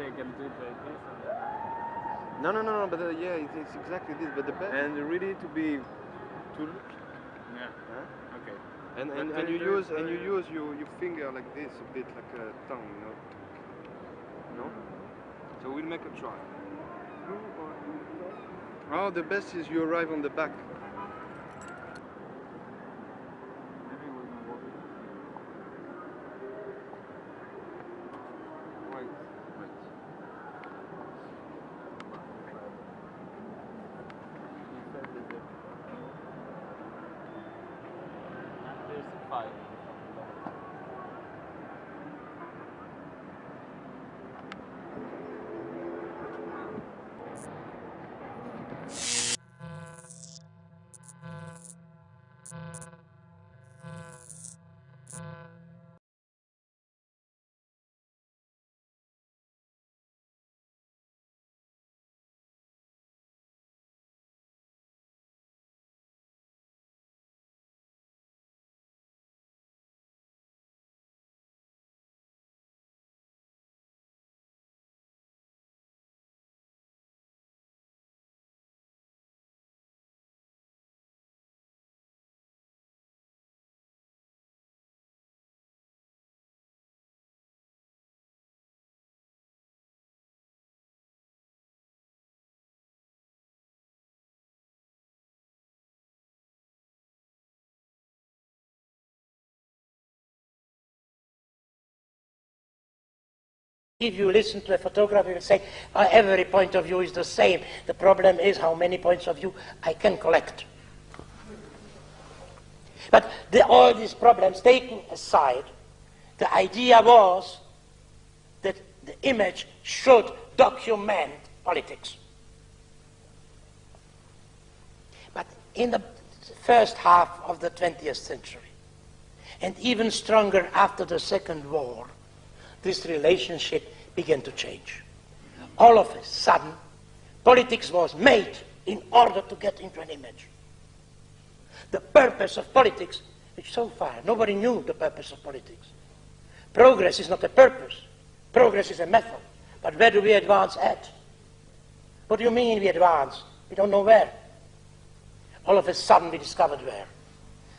I can do it like this. No, but yeah, it's exactly this. But the best. And really to be, to look. Yeah. Huh? Okay. And you use your finger like this, a bit like a tongue, you know. No. So we'll make a try. Oh, the best is you arrive on the back. Maybe we can walk. Wait. There's a fire. If you listen to a photographer, you will say, every point of view is the same. The problem is how many points of view I can collect. But all these problems taken aside, the idea was that the image should document politics. But in the first half of the 20th century, and even stronger after the Second War, this relationship began to change. All of a sudden, politics was made in order to get into an image. The purpose of politics, which so far nobody knew the purpose of politics. Progress is not a purpose. Progress is a method. But where do we advance at? What do you mean we advance? We don't know where. All of a sudden we discovered where.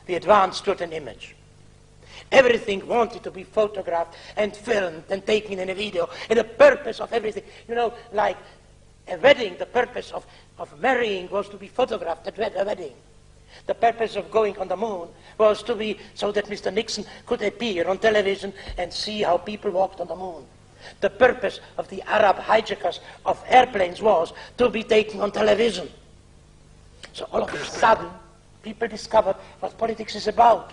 We advanced toward an image. Everything wanted to be photographed and filmed and taken in a video. And the purpose of everything, you know, like a wedding, the purpose of marrying was to be photographed at a wedding. The purpose of going on the moon was to be so that Mr. Nixon could appear on television and see how people walked on the moon. The purpose of the Arab hijackers of airplanes was to be taken on television. So all of a sudden, people discovered what politics is about.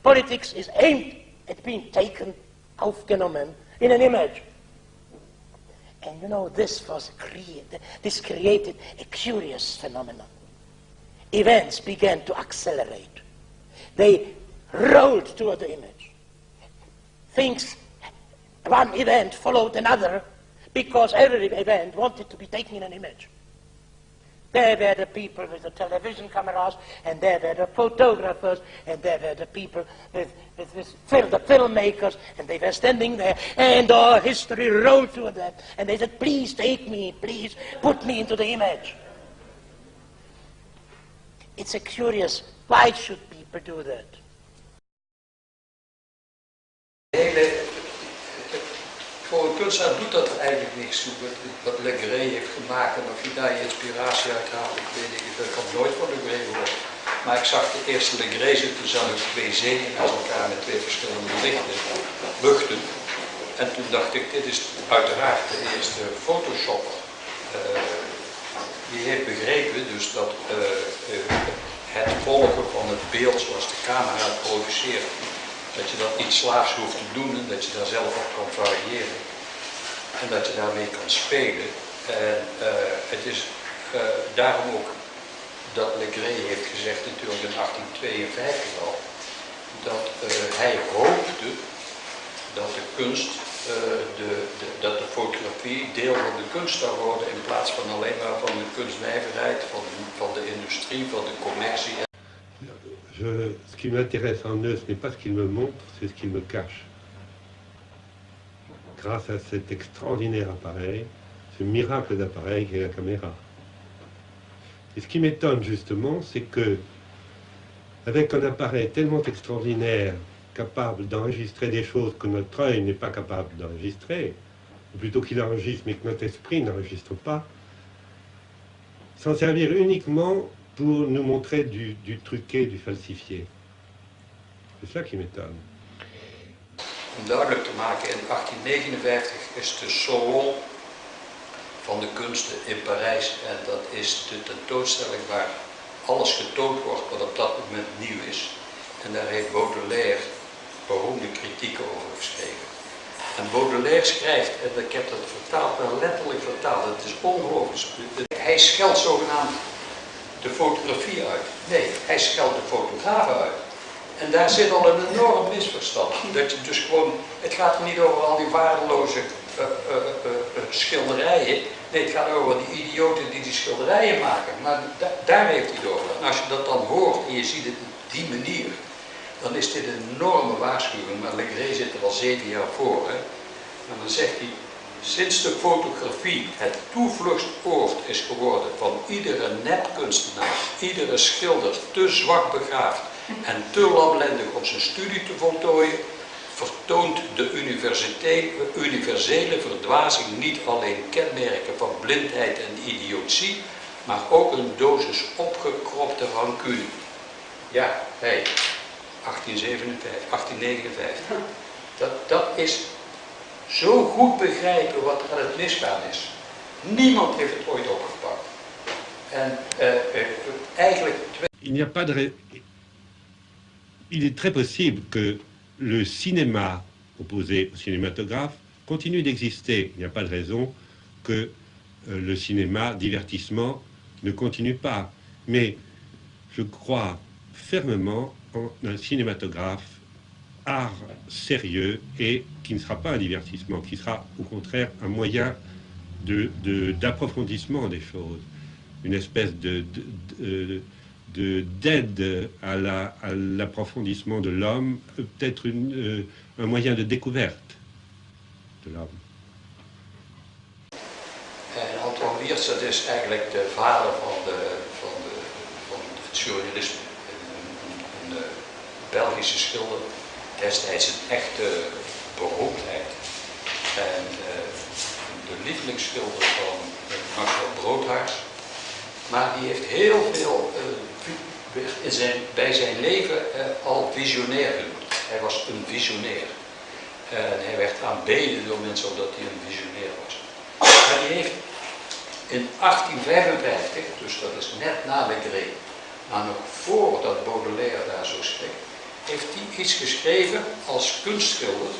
Politics is aimed at being taken, aufgenommen, in an image. And you know, this created a curious phenomenon. Events began to accelerate. They rolled toward the image. One event followed another, because every event wanted to be taken in an image. There were the people with the television cameras, and there were the photographers, and there were the people with the filmmakers, and they were standing there, and our history rolled through them, and they said, please take me, please put me into the image. It's a curious, why should people do that? Voor een kunstenaar doet dat er eigenlijk niks toe, wat Le Gray heeft gemaakt en of je daar je inspiratie uit haalt, ik weet niet, dat kan nooit van Le Gray worden. Maar ik zag de eerste Le Gray zitten, toen zag ik twee zeeën naast elkaar met twee verschillende luchten. En toen dacht ik, dit is uiteraard de eerste Photoshopper. Die heeft begrepen dus dat het volgen van het beeld zoals de camera het produceert, dat je dat niet slaafs hoeft te doen en dat je daar zelf op kan variëren. En dat je daarmee kan spelen. En het is daarom ook dat Le Gray heeft gezegd natuurlijk in 1852 al, dat hij hoopte dat de kunst, dat de fotografie deel van de kunst zou worden in plaats van alleen maar van de kunstnijverheid, van de industrie, van de commercie. Ce qui m'intéresse en eux, ce n'est pas ce qu'ils me montrent, c'est ce qu'ils me cachent. grâce à cet extraordinaire appareil, ce miracle d'appareil qu'est la caméra. Et ce qui m'étonne justement, c'est que, avec un appareil tellement extraordinaire, capable d'enregistrer des choses que notre œil n'est pas capable d'enregistrer, ou plutôt qu'il enregistre mais que notre esprit n'enregistre pas, s'en servir uniquement pour nous montrer du truqué, du falsifié. C'est ça qui m'étonne. Om duidelijk te maken, in 1859 is de Salon van de kunsten in Parijs en dat is de tentoonstelling waar alles getoond wordt wat op dat moment nieuw is. En daar heeft Baudelaire beroemde kritieken over geschreven. En Baudelaire schrijft, en ik heb dat vertaald, maar letterlijk vertaald, het is ongelooflijk. Hij scheldt zogenaamd de fotografie uit. Nee, hij scheldt de fotografen uit. En daar zit al een enorm misverstand. Dat je dus gewoon, het gaat er niet over al die waardeloze schilderijen. Nee, het gaat over die idioten die die schilderijen maken. Maar daar heeft hij het over. En als je dat dan hoort en je ziet het op die manier, dan is dit een enorme waarschuwing. Maar Legret zit er al 7 jaar voor. Hè? En dan zegt hij, sinds de fotografie het toevluchtsoord is geworden van iedere nepkunstenaar, iedere schilder te zwak begaafd en te lamlendig om zijn studie te voltooien, vertoont de universele verdwazing niet alleen kenmerken van blindheid en idiotie, maar ook een dosis opgekropte rancune. Ja, hey, 1859. Dat is zo goed begrijpen wat er aan het misgaan is. Niemand heeft het ooit opgepakt. En eigenlijk... Il est très possible que le cinéma opposé au cinématographe continue d'exister. Il n'y a pas de raison que le cinéma divertissement ne continue pas. Mais je crois fermement en un cinématographe art sérieux et qui ne sera pas un divertissement, qui sera au contraire un moyen d'approfondissement des choses, une espèce d'aide à l'approfondissement de l'homme, peut-être un moyen de découverte de l'homme. En Antoine Wiertz, dat is eigenlijk de vader van het surrealisme. Een Belgische schilder, destijds een echte beroemdheid. En de lievelingsschilder van Marcel Broodhaars. Maar die heeft heel veel bij zijn leven al visionair genoemd. Hij was een visionair. En hij werd aanbeden door mensen omdat hij een visionair was. Maar die heeft in 1855, dus dat is net na Legret, maar nog voordat Baudelaire daar zo schreef, heeft hij iets geschreven als kunstschilder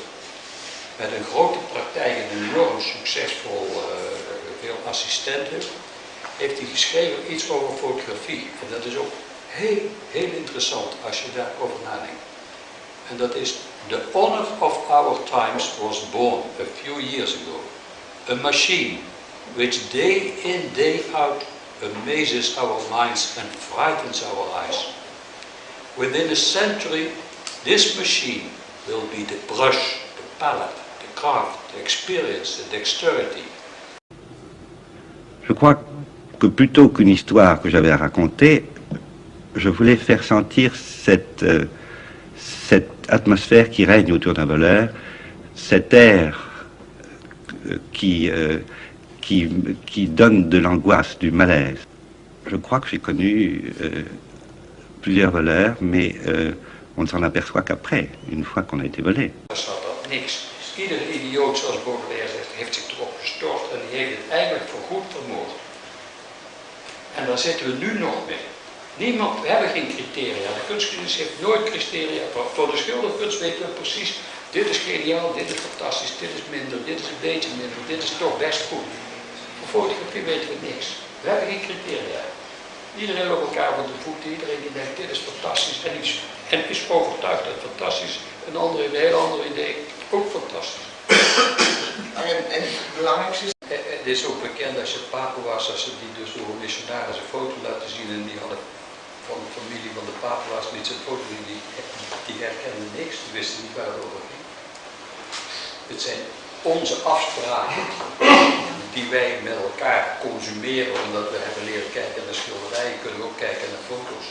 met een grote praktijk en een enorm succesvol, veel assistenten. Heeft hij geschreven iets over fotografie. En dat is ook heel interessant als je daarover nadenkt. En dat is, the honor of our times was born a few years ago. A machine which day in, day out amazes our minds and frightens our eyes. Within a century, this machine will be the brush, the palette, the craft, the experience, the dexterity. Je crois que plutôt qu'une histoire que j'avais à raconter, je voulais faire sentir cette atmosphère qui règne autour d'un voleur, cet air qui donne de l'angoisse, du malaise. Je crois que j'ai connu plusieurs voleurs, mais on ne s'en aperçoit qu'après, une fois qu'on a été volé. Iedere idioot, zoals Baudelaire zegt, heeft zich erop gestort en die heeft het eigenlijk voorgoed vermoord. En daar zitten we nu nog mee. We hebben geen criteria. De kunstgeschiedenis heeft nooit criteria. Voor de schilderkunst weten we precies, dit is geniaal, dit is fantastisch, dit is minder, dit is een beetje minder, dit is toch best goed. Voor fotografie weten we niks. We hebben geen criteria. Iedereen loopt elkaar op de voeten, iedereen die denkt dit is fantastisch en is overtuigd dat het fantastisch is. Een ander heeft een heel ander idee, ook fantastisch. En het belangrijkste is... Het is ook bekend als je Papua's, als ze die dus door een missionaris een foto laten zien en die hadden van de familie van de Papua's liet ze een foto zien, die herkenden niks, die wisten niet waar het over ging. Het zijn onze afspraken die wij met elkaar consumeren, omdat we hebben leren kijken naar schilderijen, kunnen we ook kijken naar foto's.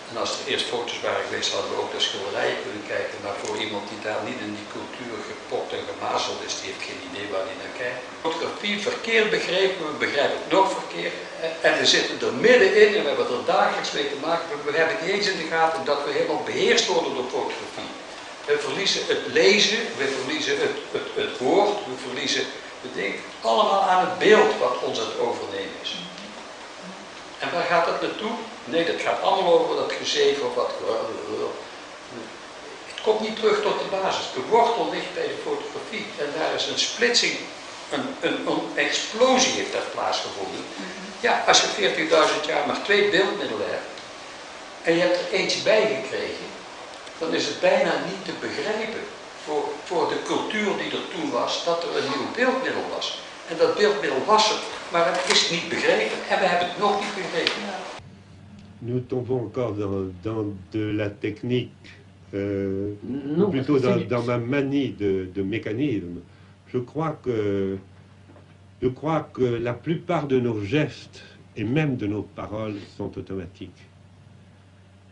En als er eerst foto's waren geweest, hadden we ook naar schilderijen kunnen kijken. Maar voor iemand die daar niet in die cultuur gepokt en gemazeld is, die heeft geen idee waar hij naar kijkt. Fotografie verkeerd begrepen, we begrijpen het nog verkeerd. En we zitten er middenin en we hebben er dagelijks mee te maken. We hebben niet eens in de gaten dat we helemaal beheerst worden door fotografie. We verliezen het lezen, we verliezen het woord, we verliezen het ding. Allemaal aan het beeld wat ons aan het overnemen is. En waar gaat dat naartoe? Nee, dat gaat allemaal over dat gezeven of wat. Het komt niet terug tot de basis. De wortel ligt bij de fotografie. En daar is een splitsing, een explosie heeft daar plaatsgevonden. Ja, als je 40.000 jaar maar 2 beeldmiddelen hebt, en je hebt er eentje bij gekregen, dan is het bijna niet te begrijpen voor de cultuur die er toen was, dat er een nieuw beeldmiddel was. En dat beeldmiddel was er, maar het is niet begrepen en we hebben het nog niet begrepen. Nous tombons encore dans de la technique, Non, plutôt parce que dans ma manie de mécanisme. Je crois que la plupart de nos gestes et même de nos paroles sont automatiques.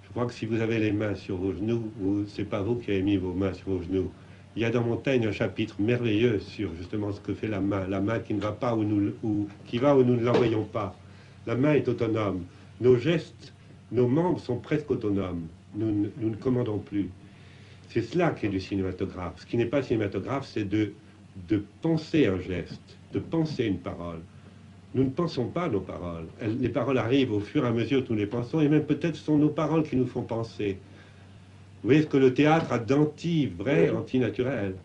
Je crois que si vous avez les mains sur vos genoux, c'est pas vous qui avez mis vos mains sur vos genoux. Il y a dans Montaigne un chapitre merveilleux sur justement ce que fait la main qui ne va pas qui va où nous ne l'envoyons pas. La main est autonome. Nos gestes, nos membres sont presque autonomes. Nous ne commandons plus. C'est cela qui est du cinématographe. Ce qui n'est pas cinématographe, c'est de penser un geste, de penser une parole. Nous ne pensons pas nos paroles. Les paroles arrivent au fur et à mesure que nous les pensons, et même peut-être ce sont nos paroles qui nous font penser. Vous voyez ce que le théâtre a d'anti-vrai, anti-naturel.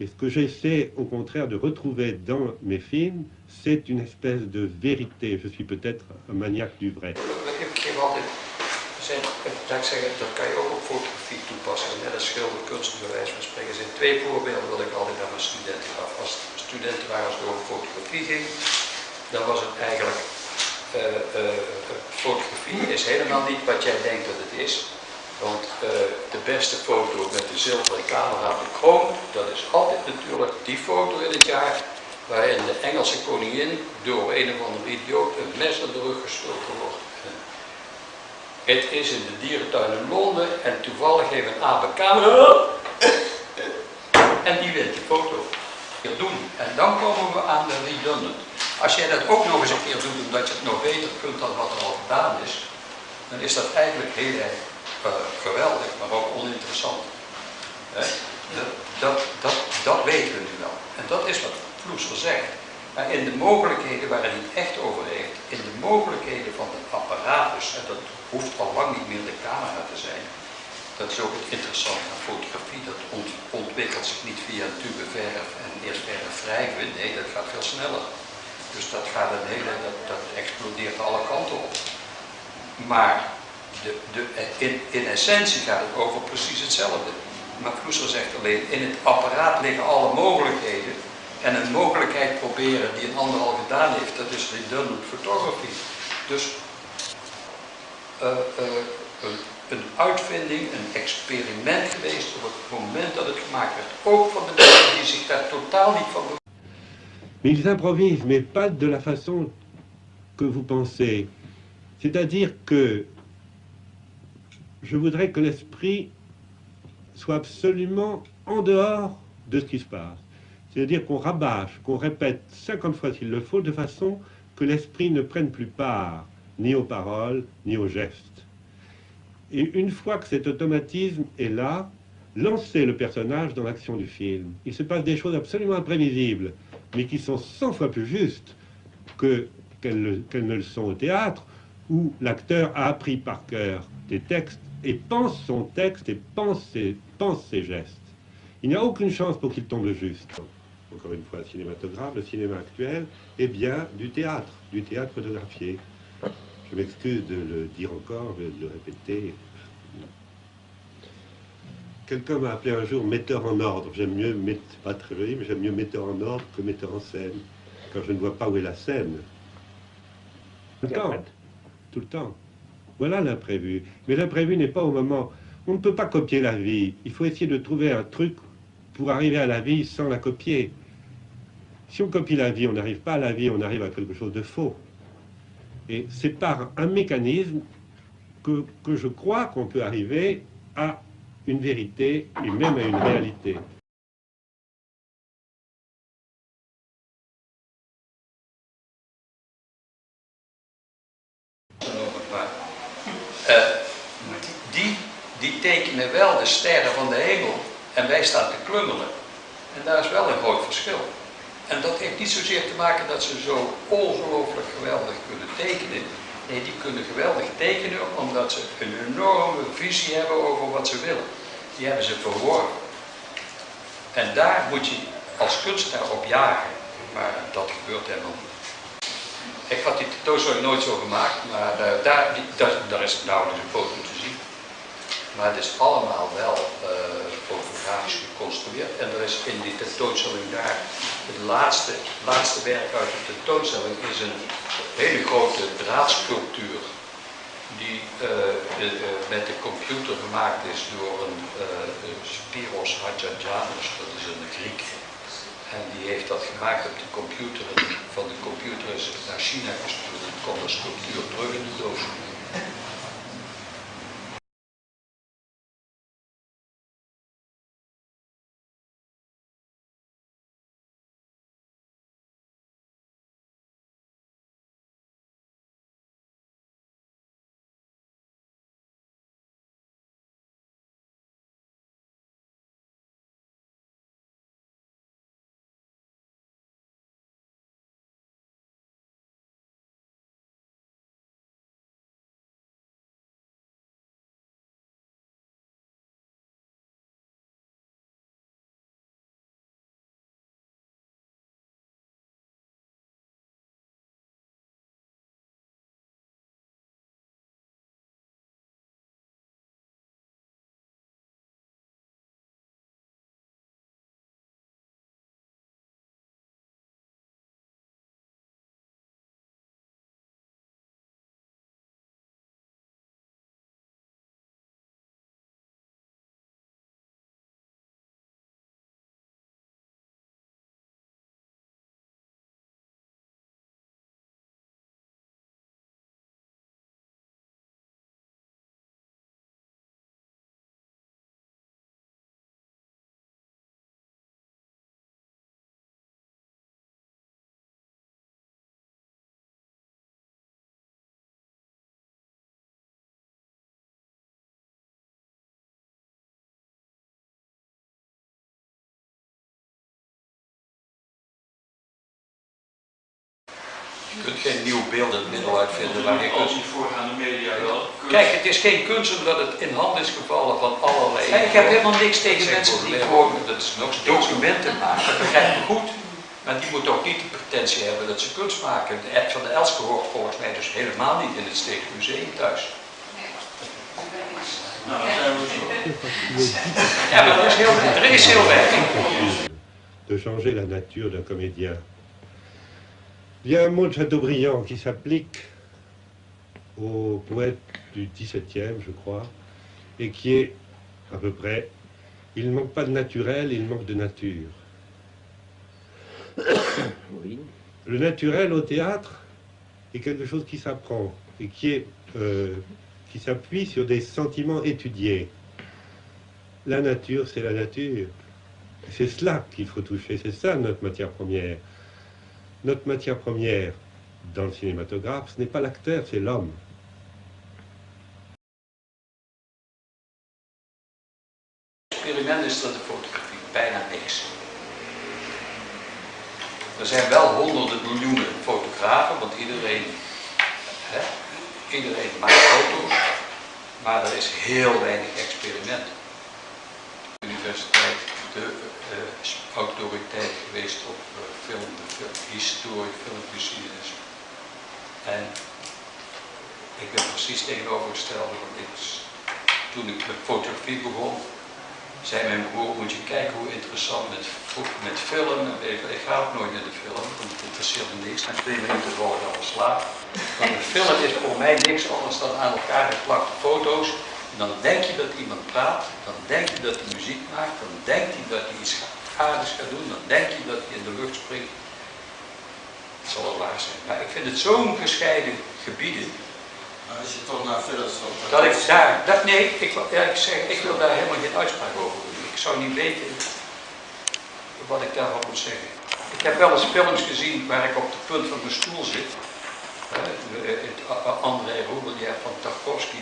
Et ce que j'essaie au contraire de retrouver dans mes films, c'est une espèce de vérité. Je suis peut-être un maniaque du vrai. Dat kan je ook op fotografie toepassen. Net als schilderkunst, bij wijze van spreken. Er zijn 2 voorbeelden wat ik altijd aan mijn studenten gaf. Als studenten waren, als het over fotografie ging, dan was het eigenlijk, fotografie is helemaal niet wat jij denkt dat het is. Want de beste foto met de zilveren camera de kroon, dat is altijd natuurlijk die foto in het jaar waarin de Engelse koningin door een of andere idioot een mes in de rug gestoken wordt. Het is in de dierentuin in Londen en toevallig heeft een aap een camera en die wint die foto. Doen. En dan komen we aan de redundant. Als jij dat ook nog eens een keer doet omdat je het nog beter kunt dan wat er al gedaan is, dan is dat eigenlijk heel erg geweldig, maar ook oninteressant. Dat weten we nu wel. En dat is wat Vloeser zegt. Maar in de mogelijkheden waar hij het echt over heeft, in de mogelijkheden van het apparatus, en dat hoeft al lang niet meer de camera te zijn, dat is ook het interessante aan fotografie, dat ontwikkelt zich niet via een tube verf en eerst verf wrijven, nee, dat gaat veel sneller. Dus dat gaat dat explodeert alle kanten op. Maar in essentie gaat het over precies hetzelfde. Maar Vloeser zegt alleen, in het apparaat liggen alle mogelijkheden. En een mogelijkheid proberen die een ander al gedaan heeft, dat is redundant photography. Dus een uitvinding, een experiment geweest op het moment dat het gemaakt werd. Ook van de mensen die zich daar totaal niet van bewust. Mais ils improvisent, mais pas de la façon que vous pensez. C'est-à-dire que je voudrais que l'esprit soit absolument en dehors de ce qui se passe. C'est-à-dire qu'on rabâche, qu'on répète 50 fois s'il le faut, de façon que l'esprit ne prenne plus part, ni aux paroles, ni aux gestes. Et une fois que cet automatisme est là, lancez le personnage dans l'action du film. Il se passe des choses absolument imprévisibles, mais qui sont 100 fois plus justes qu'elles ne le sont au théâtre, où l'acteur a appris par cœur des textes et pense son texte et pense ses gestes. Il n'y a aucune chance pour qu'il tombe juste. Encore une fois, cinématographe, le cinéma actuel est bien du théâtre photographié. Je m'excuse de le dire encore, de le répéter. Quelqu'un m'a appelé un jour metteur en ordre. J'aime mieux, c'est pas très joli, mais j'aime mieux metteur en ordre que metteur en scène, quand je ne vois pas où est la scène. Tout le temps. Tout le temps. Voilà l'imprévu. Mais l'imprévu n'est pas au moment... On ne peut pas copier la vie. Il faut essayer de trouver un truc pour arriver à la vie sans la copier. Si on copie la vie, on n'arrive pas à la vie, on arrive à quelque chose de faux. Et c'est par un mécanisme que je crois qu'on peut arriver à une vérité et même à une réalité. Die tekenen wel de sterren van de hemel en wij staan te klungelen. En daar is wel een groot verschil. En dat heeft niet zozeer te maken dat ze zo ongelooflijk geweldig kunnen tekenen. Nee, die kunnen geweldig tekenen omdat ze een enorme visie hebben over wat ze willen. Die hebben ze verworven. En daar moet je als kunstenaar op jagen. Maar dat gebeurt helemaal niet. Ik had die tentoonstelling nooit zo gemaakt, maar daar is nauwelijks een foto te zien. Maar het is allemaal wel fotografisch geconstrueerd. En er is in die tentoonstelling daar, het laatste werk uit de tentoonstelling is een hele grote draadsculptuur. Die met de computer gemaakt is door een Spiros Hadjiadjanos, dat is een Griek. En die heeft dat gemaakt op de computer. En van de computer is het naar China gestuurd en komt de sculptuur terug in de doos. Je kunt geen nieuw beeldend middel uitvinden waar je kunst... voorgaande media wel. Kijk, het is geen kunst omdat het in handen is gevallen van allerlei... Ik heb helemaal niks tegen mensen die gewoon dat is nog documenten maken, dat begrijp ik goed. Maar die moeten ook niet de pretentie hebben dat ze kunst maken. De app van de Elske hoort volgens mij dus helemaal niet in het Stedelijk Museum thuis. Nou, dan zijn we zo. Ja, maar er is heel weinig. De changer la nature d'un comédien. Il y a un mot de Chateaubriand qui s'applique aux poètes du XVIIe, je crois, et qui est à peu près, il ne manque pas de naturel, il manque de nature. Oui. Le naturel au théâtre est quelque chose qui s'apprend et qui s'appuie sur des sentiments étudiés. La nature, c'est la nature. C'est cela qu'il faut toucher, c'est ça notre matière première. Notre matière première dans le cinématographe, ce n'est pas l'acteur, c'est l'homme. Experiment is dat de fotografie bijna niks. Er zijn wel honderden miljoenen fotografen, want iedereen maakt foto's, maar er is heel weinig experiment. De universiteit, de autoriteit geweest op historie, filmgeschiedenis. En ik ben precies tegenovergesteld, want toen ik met fotografie begon, zei mijn broer, moet je kijken hoe interessant met film. Ik ga ook nooit naar de film, want het interesseert me niks. En 2 minuten volgen al slaap. Maar een film is voor mij niks anders dan aan elkaar geplakte foto's Dan denk je dat iemand praat, dan denk je dat hij muziek maakt, dan denk je dat hij iets aardigs gaat doen, dan denk je dat hij in de lucht springt. Het zal wel waar zijn. Maar ik vind het zo'n gescheiden gebieden. Maar als je toch naar Philips wilt, Dat ik daar, nee, ik wil daar helemaal geen uitspraak over doen. Ik zou niet weten wat ik daarop moet zeggen. Ik heb wel eens films gezien waar ik op de punt van mijn stoel zit. Het André Roubelier van Tarkovsky.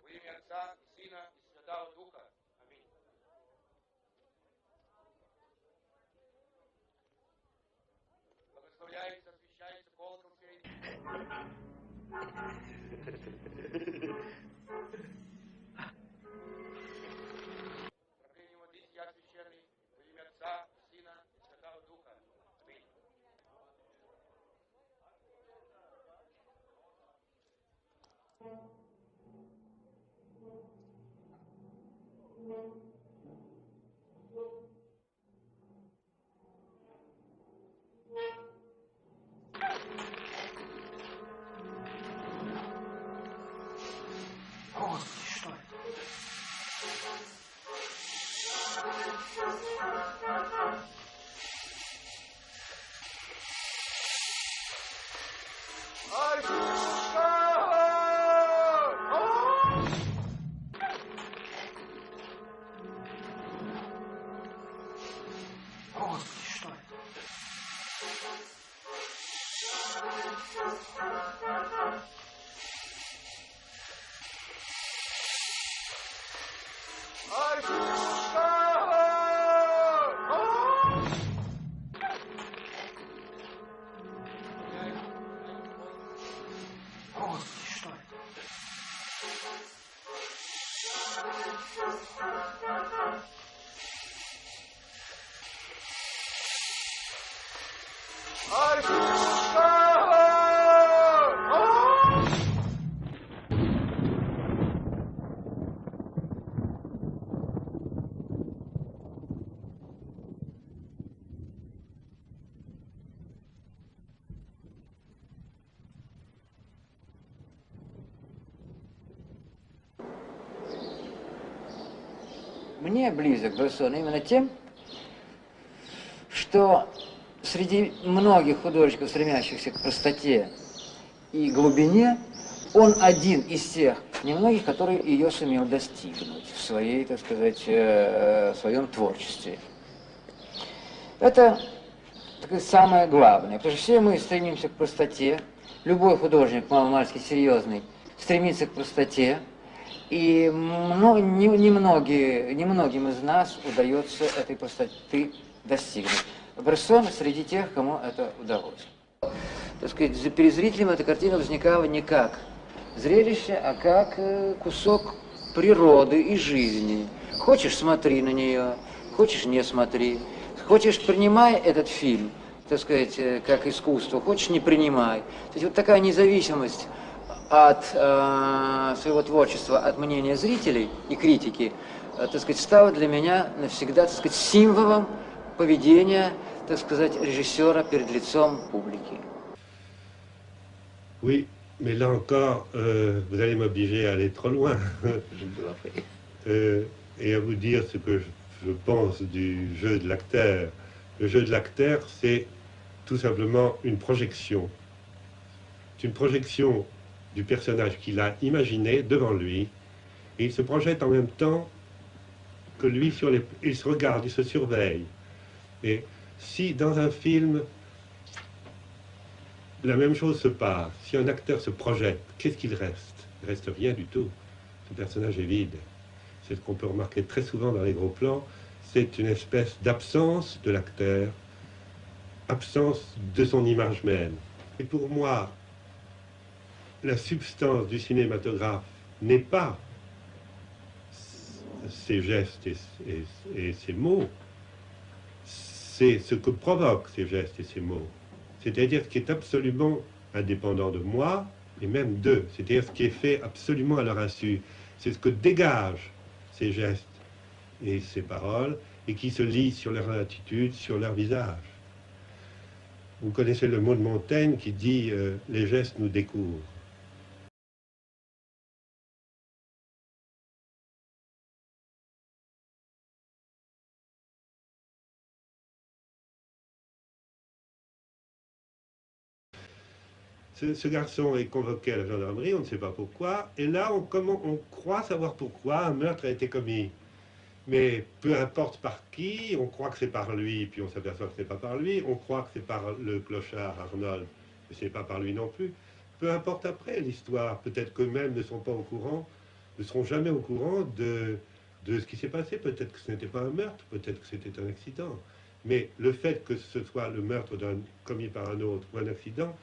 Во имя Отца и Сына и Святого Духа. Аминь. Благословляется, освящается колокол сей. Проклятие воды сия священный во имя Отца и Сына и Святого Духа. Аминь. Мне близок Брессон именно тем, что среди многих художников, стремящихся к простоте и глубине, он один из тех немногих, который ее сумел достигнуть в своей, так сказать, своем творчестве. Это такое самое главное, потому что все мы стремимся к простоте, любой художник маломальски серьезный стремится к простоте, и немногим из нас удается этой простоты достигнуть. Брессон среди тех, кому это удалось. Так сказать, перед зрителем эта картина возникала не как зрелище, а как кусок природы и жизни. Хочешь, смотри на нее, хочешь, не смотри. Хочешь, принимай этот фильм, так сказать, как искусство, хочешь, не принимай. То есть вот такая независимость от своего творчества, от мнения зрителей и критики, так сказать, стала для меня навсегда, так сказать, символом поведения, так сказать, режиссера перед лицом публики. Oui, mais là encore, vous allez m'obliger à aller trop loin et à vous dire ce que je pense, du jeu de l'acteur. Le jeu de l'acteur, c'est tout simplement une projection. C'est une projection du personnage qu'il a imaginé devant lui, et il se projette en même temps que lui sur les... Il se regarde, il se surveille. Et si dans un film, la même chose se passe, si un acteur se projette, qu'est-ce qu'il reste? Il ne reste rien du tout. Ce personnage est vide. C'est ce qu'on peut remarquer très souvent dans les gros plans. C'est une espèce d'absence de l'acteur, absence de son image même. Et pour moi, la substance du cinématographe n'est pas ses gestes et ses mots, c'est ce que provoquent ces gestes et ces mots. C'est-à-dire ce qui est absolument indépendant de moi, et même d'eux. C'est-à-dire ce qui est fait absolument à leur insu. C'est ce que dégagent ces gestes et ces paroles, et qui se lisent sur leur attitude, sur leur visage. Vous connaissez le mot de Montaigne qui dit « les gestes nous découvrent ». Ce garçon est convoqué à la gendarmerie, on ne sait pas pourquoi, et là on croit savoir pourquoi un meurtre a été commis. Mais peu importe par qui, on croit que c'est par lui, puis on s'aperçoit que ce n'est pas par lui, on croit que c'est par le clochard Arnold, mais ce n'est pas par lui non plus. Peu importe après l'histoire, peut-être qu'eux-mêmes ne sont pas au courant, ne seront jamais au courant de ce qui s'est passé. Peut-être que ce n'était pas un meurtre, peut-être que c'était un accident. Mais le fait que ce soit le meurtre commis par un autre ou un accident,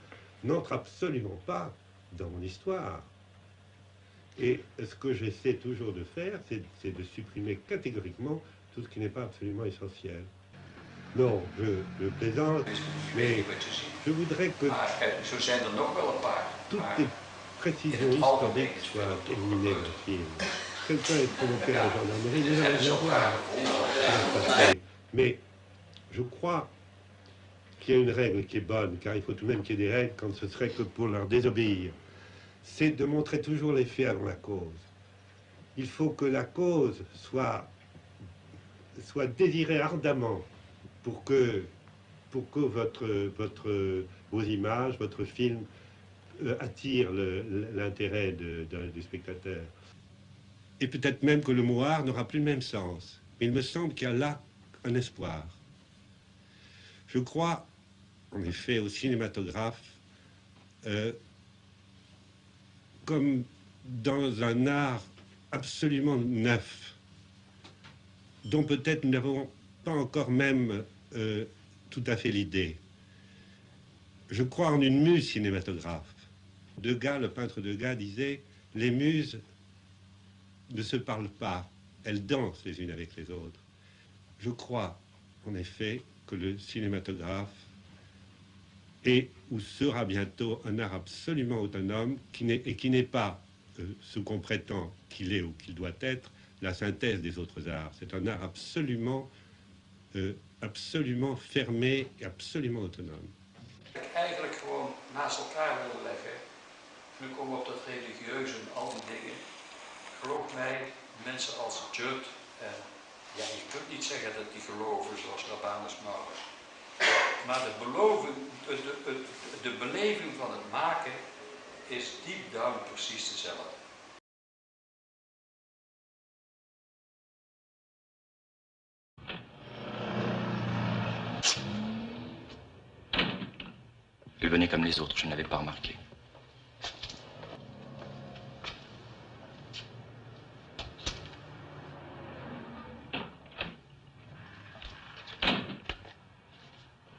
n'entre absolument pas dans mon histoire. Et ce que j'essaie toujours de faire, c'est de supprimer catégoriquement tout ce qui n'est pas absolument essentiel. Non, je plaisante, mais je voudrais que toutes les précisions historiques soient éliminées dans le film. Quelqu'un est convoqué à la gendarmerie, nous allons bien voir ce qui va se passer. Mais je crois qu'il y a une règle qui est bonne, car il faut tout de même qu'il y ait des règles quand ce serait que pour leur désobéir. C'est de montrer toujours les faits avant la cause. Il faut que la cause soit désirée ardemment pour que vos images, votre film attire l'intérêt du spectateur. Et peut-être même que le mot art n'aura plus le même sens. Mais il me semble qu'il y a là un espoir. Je crois, en effet, au cinématographe comme dans un art absolument neuf, dont peut-être nous n'avons pas encore même tout à fait l'idée. Je crois en une muse cinématographe. Degas, le peintre Degas, disait « Les muses ne se parlent pas, elles dansent les unes avec les autres ». Je crois, en effet, que le cinématographe est ou sera bientôt un art absolument autonome qui n'est pas ce qu'on prétend qu'il est ou qu'il doit être, la synthèse des autres arts. C'est un art absolument fermé et absolument autonome. Eigenlijk gewoon naast elkaar willen leggen. Nu komen we op dat religieuze en al die dingen. Geloof mij, mensen als Judd, en ja, je kunt niet zeggen dat die geloven zoals Rabanus Maurus. Maar de beleving van het maken is deep down precies dezelfde. Il venait comme les autres, je ne l'avais pas remarqué.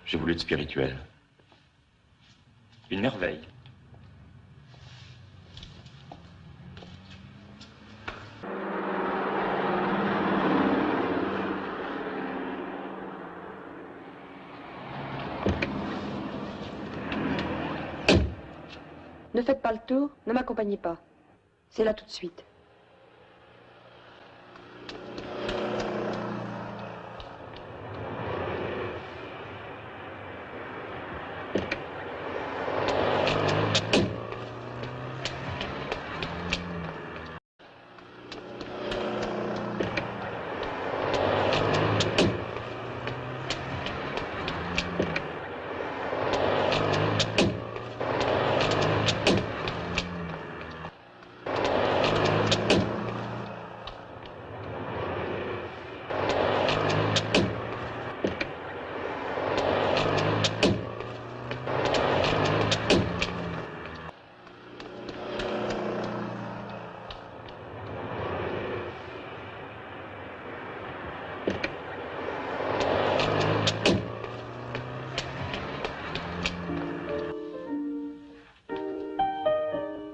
J'ai voulu être spirituel. Une merveille. Ne faites pas le tour, ne m'accompagnez pas. C'est là tout de suite.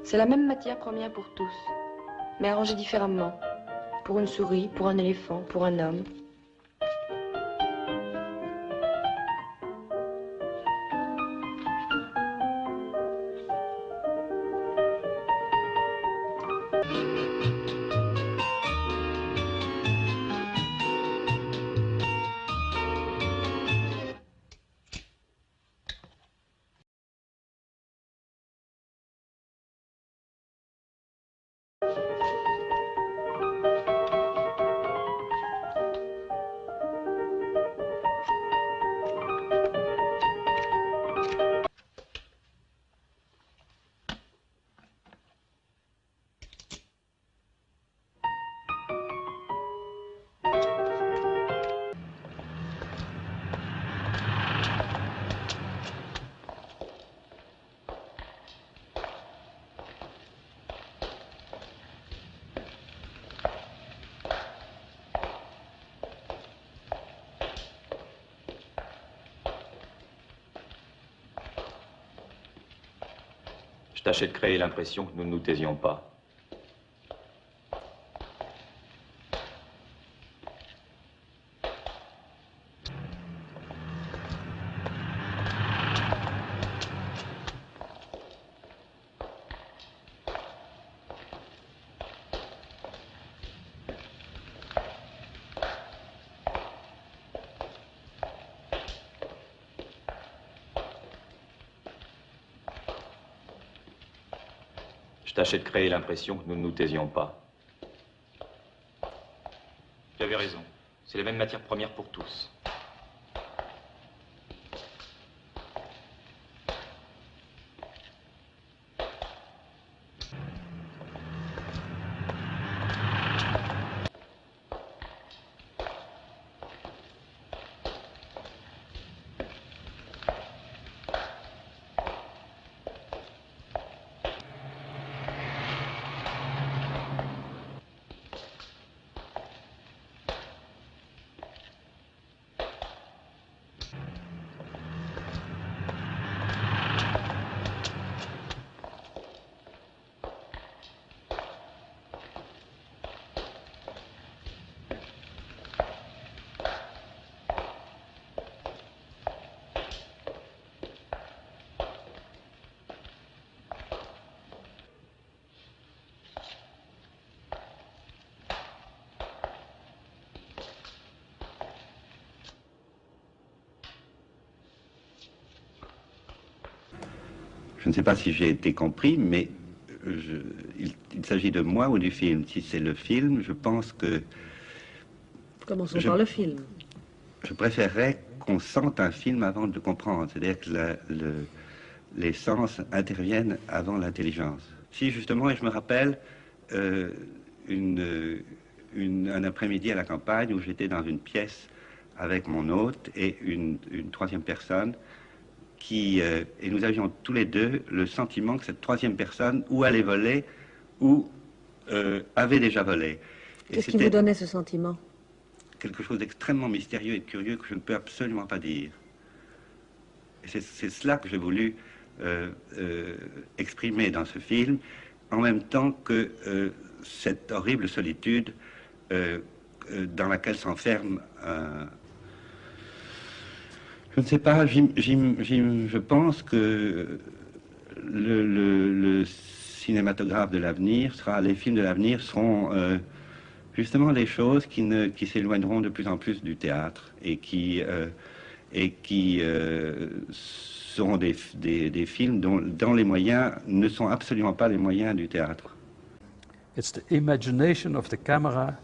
C'est la même matière première pour tous, mais arrangée différemment. Pour une souris, pour un éléphant, pour un homme. Je tâchais de créer l'impression que nous ne nous taisions pas. Je tâchais de créer l'impression que nous ne nous taisions pas. Tu avais raison. C'est la même matière première pour tous. Je ne sais pas si j'ai été compris, mais il s'agit de moi ou du film. Si c'est le film, je pense que... Commençons par le film. Je préférerais qu'on sente un film avant de le comprendre. C'est-à-dire que les sens interviennent avant l'intelligence. Si justement, et je me rappelle un après-midi à la campagne où j'étais dans une pièce avec mon hôte et une troisième personne, et nous avions tous les deux le sentiment que cette troisième personne ou allait voler ou avait déjà volé. Qu'est-ce qui vous donnait ce sentiment? Quelque chose d'extrêmement mystérieux et curieux que je ne peux absolument pas dire. Et c'est cela que j'ai voulu exprimer dans ce film, en même temps que cette horrible solitude dans laquelle s'enferme je ne sais pas, je pense que le cinématographe de l'avenir les films de l'avenir seront justement les choses qui s'éloigneront de plus en plus du théâtre et qui seront des films dont les moyens ne sont absolument pas les moyens du théâtre. It's the imagination of the camera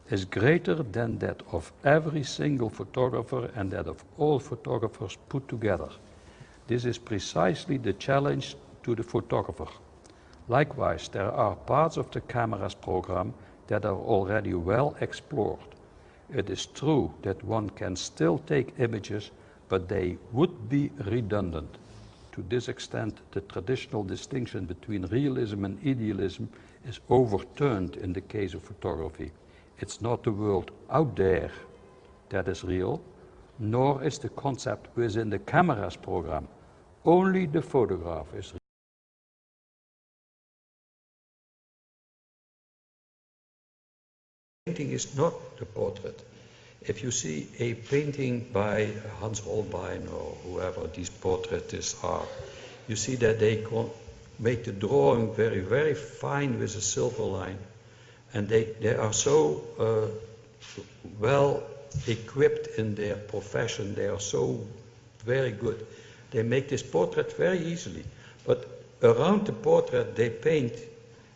is greater than that of every single photographer and that of all photographers put together. This is precisely the challenge to the photographer. Likewise, there are parts of the camera's program that are already well explored. It is true that one can still take images, but they would be redundant. To this extent, the traditional distinction between realism and idealism is overturned in the case of photography. It's not the world out there that is real, nor is the concept within the camera's program. Only the photograph is real. Painting is not the portrait. If you see a painting by Hans Holbein or whoever these portraitists are, you see that they can make the drawing very, very fine with a silver line. And they are so well equipped in their profession, they are so very good. They make this portrait very easily. But around the portrait they paint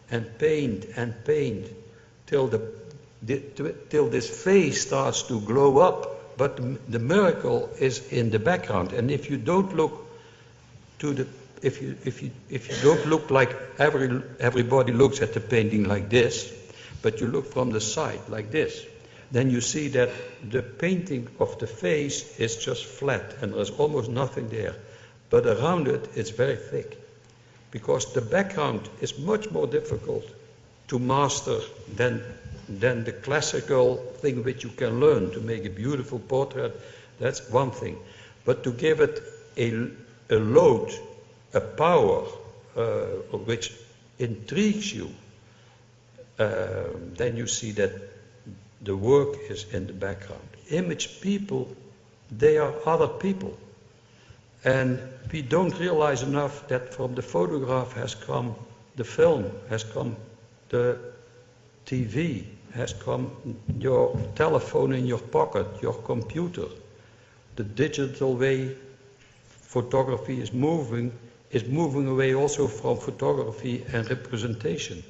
and paint and paint till this face starts to glow up. But the miracle is in the background. And if you don't look to the, if you don't look like everybody looks at the painting like this, but you look from the side like this, then you see that the painting of the face is just flat and there's almost nothing there. But around it, it's very thick. Because the background is much more difficult to master than the classical thing which you can learn to make a beautiful portrait. That's one thing. But to give it a load, a power which intrigues you, then you see that the work is in the background. Image people, they are other people. And we don't realize enough that from the photograph has come the film, has come the TV, has come your telephone in your pocket, your computer. The digital way photography is moving away also from photography and representation.